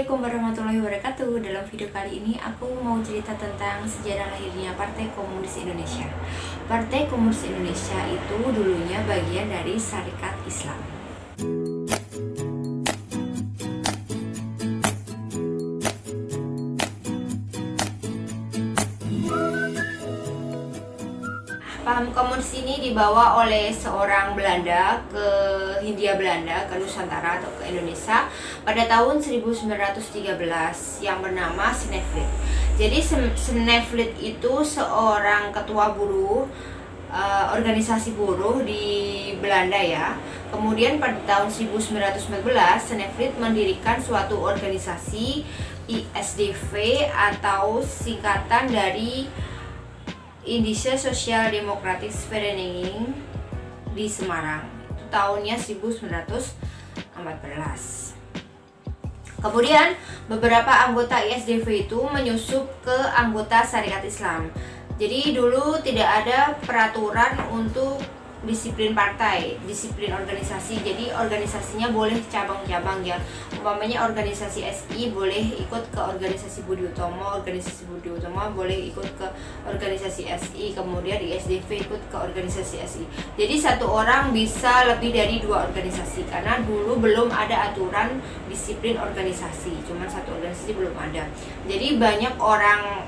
Assalamualaikum warahmatullahi wabarakatuh. Dalam video kali ini aku mau cerita tentang sejarah lahirnya Partai Komunis Indonesia. Partai Komunis Indonesia itu dulunya bagian dari Sarekat Islam. Paham komunis ini dibawa oleh seorang Belanda ke Hindia Belanda, ke Nusantara atau ke Indonesia pada tahun 1913 yang bernama Snevely. Jadi Snevely itu seorang ketua buruh, organisasi buruh di Belanda ya. Kemudian pada tahun 1914 Snevely mendirikan suatu organisasi ISDV atau singkatan dari Indische Social Democratic Vereniging di Semarang. Itu tahunnya 1914. Kemudian beberapa anggota ISDV itu menyusup ke anggota Sarekat Islam. Jadi dulu tidak ada peraturan untuk disiplin partai, disiplin organisasi. Jadi organisasinya boleh cabang-cabang ya. Umpamanya organisasi SI boleh ikut ke organisasi Budi Utomo, organisasi Budi Utomo boleh ikut ke organisasi SI, kemudian ISDV ikut ke organisasi SI. Jadi satu orang bisa lebih dari dua organisasi karena dulu belum ada aturan disiplin organisasi. Cuman satu organisasi belum ada. Jadi banyak orang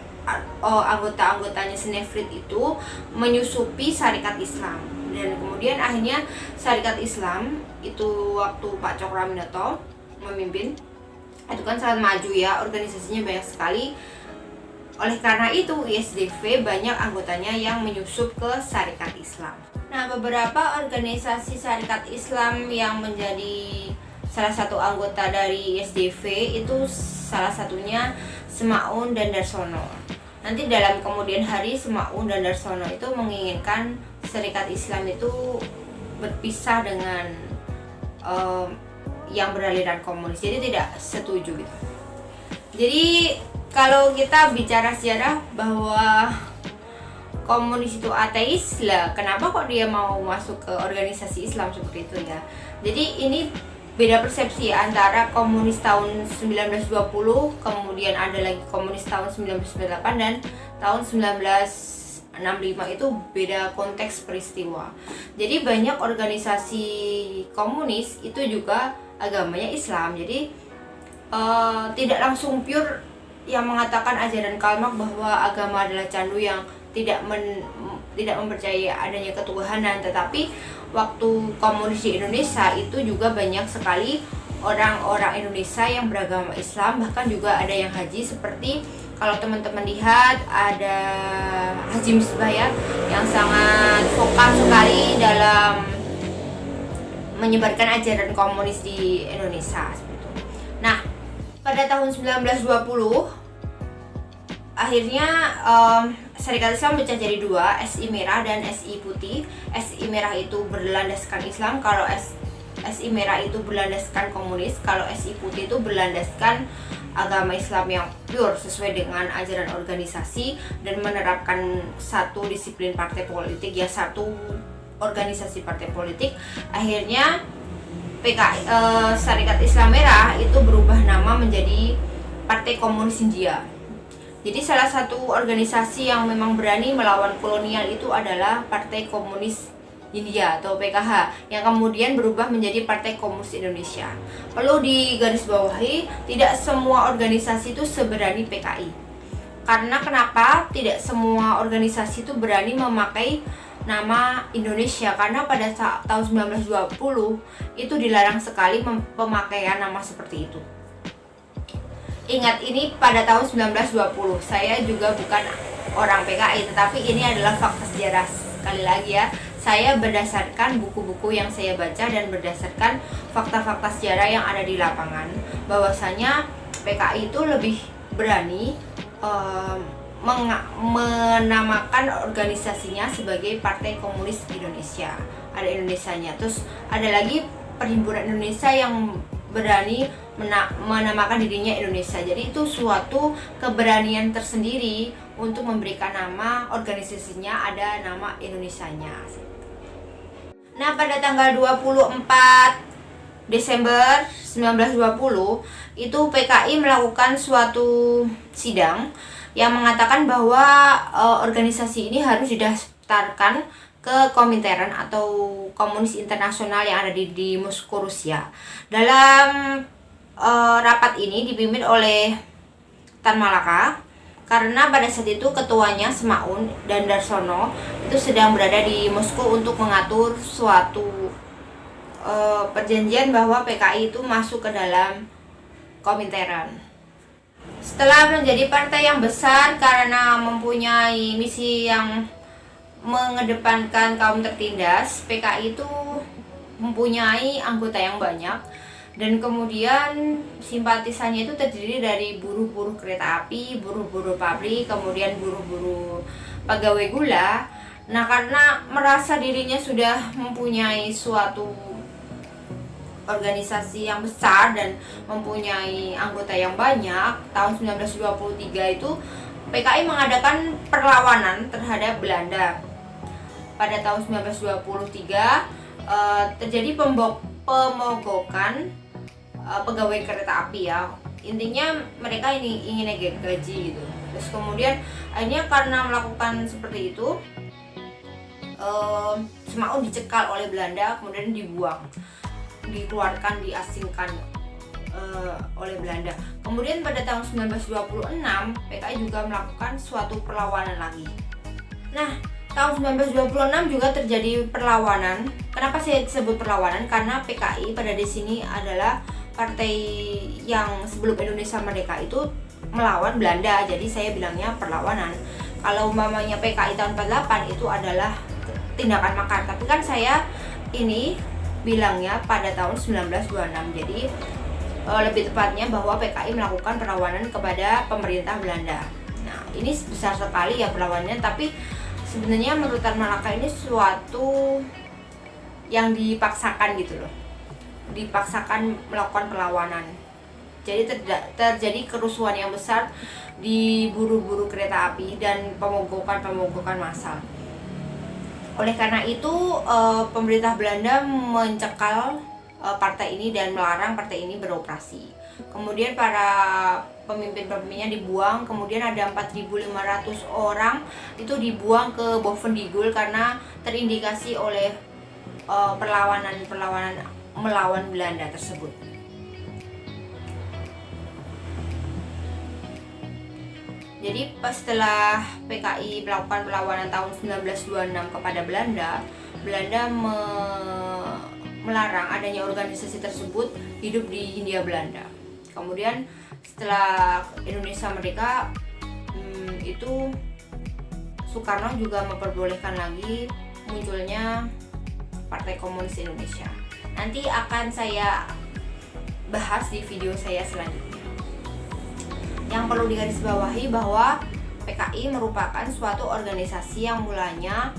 anggota-anggotanya Snevely itu menyusupi Sarekat Islam. Dan kemudian akhirnya Sarekat Islam itu waktu Pak Cokroaminoto memimpin itu kan sangat maju ya, organisasinya banyak sekali. Oleh karena itu ISDV banyak anggotanya yang menyusup ke Sarekat Islam. Nah, beberapa organisasi Sarekat Islam yang menjadi salah satu anggota dari ISDV itu salah satunya Semaun dan Darsono. Nanti dalam kemudian hari Semaun dan Darsono itu menginginkan Sarekat Islam itu berpisah dengan yang beraliran komunis, jadi tidak setuju gitu. Jadi kalau kita bicara sejarah bahwa komunis itu ateis lah, kenapa kok dia mau masuk ke organisasi Islam seperti itu ya? Jadi ini beda persepsi antara komunis tahun 1920, kemudian ada lagi komunis tahun 1998 dan tahun 1965 itu beda konteks peristiwa. Jadi banyak organisasi komunis itu juga agamanya Islam. Jadi tidak langsung pure yang mengatakan ajaran Karl Marx bahwa agama adalah candu yang tidak mempercayai adanya ketuhanan, tetapi waktu komunis di Indonesia itu juga banyak sekali orang-orang Indonesia yang beragama Islam, bahkan juga ada yang haji. Seperti kalau teman-teman lihat ada Haji Misbah ya, yang sangat vokal sekali dalam menyebarkan ajaran komunis di Indonesia seperti itu. Nah, pada tahun 1920 akhirnya Sarekat Islam pecah jadi dua, SI Merah dan SI Putih. SI Merah itu berlandaskan Islam, kalau SI Merah itu berlandaskan komunis, kalau SI Putih itu berlandaskan agama Islam yang pure sesuai dengan ajaran organisasi dan menerapkan satu disiplin partai politik ya, satu organisasi partai politik. Akhirnya Sarekat Islam Merah itu berubah nama menjadi Partai Komunis Hindia. Jadi salah satu organisasi yang memang berani melawan kolonial itu adalah Partai Komunis Hindia atau PKH, yang kemudian berubah menjadi Partai Komunis Indonesia. Perlu digarisbawahi, tidak semua organisasi itu seberani PKI. Karena kenapa tidak semua organisasi itu berani memakai nama Indonesia? Karena pada tahun 1920 itu dilarang sekali pemakaian nama seperti itu. Ingat, ini pada tahun 1920. Saya juga bukan orang PKI, tetapi ini adalah fakta sejarah. Sekali lagi ya, saya berdasarkan buku-buku yang saya baca dan berdasarkan fakta-fakta sejarah yang ada di lapangan, bahwasanya PKI itu lebih berani menamakan organisasinya sebagai Partai Komunis Indonesia. Ada Indonesianya. Terus ada lagi Perhimpunan Indonesia yang berani menamakan dirinya Indonesia. Jadi itu suatu keberanian tersendiri untuk memberikan nama organisasinya, ada nama Indonesianya. Nah, pada tanggal 24 Desember 1920 itu PKI melakukan suatu sidang yang mengatakan bahwa organisasi ini harus didaftarkan ke Komintern atau Komunis Internasional yang ada di Moskow, Rusia. Dalam rapat ini dipimpin oleh Tan Malaka, karena pada saat itu ketuanya Semaun dan Darsono itu sedang berada di Moskow untuk mengatur suatu perjanjian bahwa PKI itu masuk ke dalam Komintern. Setelah menjadi partai yang besar karena mempunyai misi yang mengedepankan kaum tertindas, PKI itu mempunyai anggota yang banyak, dan kemudian simpatisannya itu terdiri dari buruh-buruh kereta api, buruh-buruh pabrik, kemudian buruh-buruh pegawai gula. Nah, karena merasa dirinya sudah mempunyai suatu organisasi yang besar dan mempunyai anggota yang banyak, tahun 1923 itu PKI mengadakan perlawanan terhadap Belanda. Pada tahun 1923 terjadi pemogokan pegawai kereta api ya. Intinya mereka ini ingin naik gaji gitu. Terus kemudian akhirnya karena melakukan seperti itu, Semaun dicekal oleh Belanda, kemudian dibuang, dikeluarkan, diasingkan oleh Belanda. Kemudian pada tahun 1926 PKI juga melakukan suatu perlawanan lagi. Nah, tahun 1926 juga terjadi perlawanan. Kenapa saya sebut perlawanan? Karena PKI pada di sini adalah partai yang sebelum Indonesia merdeka itu melawan Belanda. Jadi saya bilangnya perlawanan. Kalau umpamanya PKI tahun 48 itu adalah tindakan makar. Tapi kan saya ini bilangnya pada tahun 1926. Jadi lebih tepatnya bahwa PKI melakukan perlawanan kepada pemerintah Belanda. Nah, ini besar sekali ya perlawanannya, tapi sebenarnya menurut Tan Malaka ini suatu yang dipaksakan gitu loh. Dipaksakan melakukan perlawanan. Jadi terjadi kerusuhan yang besar di buruh-buruh kereta api dan pemogokan massal. Oleh karena itu pemerintah Belanda mencekal partai ini dan melarang partai ini beroperasi. Kemudian para pemimpin-pemimpinnya dibuang. Kemudian ada 4.500 orang itu dibuang ke Bovendigul karena terindikasi oleh perlawanan melawan Belanda tersebut. Jadi setelah PKI melakukan perlawanan tahun 1926 kepada Belanda, Belanda melarang adanya organisasi tersebut hidup di Hindia Belanda. Kemudian setelah Indonesia merdeka, itu Soekarno juga memperbolehkan lagi munculnya Partai Komunis Indonesia. Nanti akan saya bahas di video saya selanjutnya. Yang perlu digarisbawahi bahwa PKI merupakan suatu organisasi yang mulanya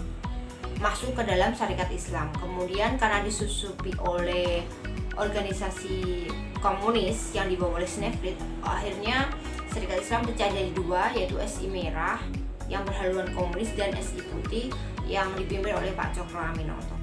masuk ke dalam Syarikat Islam. Kemudian karena disusupi oleh organisasi komunis yang dibawa oleh Snefrit, akhirnya Syarikat Islam pecah jadi dua, yaitu SI Merah yang berhaluan komunis dan SI Putih yang dipimpin oleh Pak Cokro Aminoto.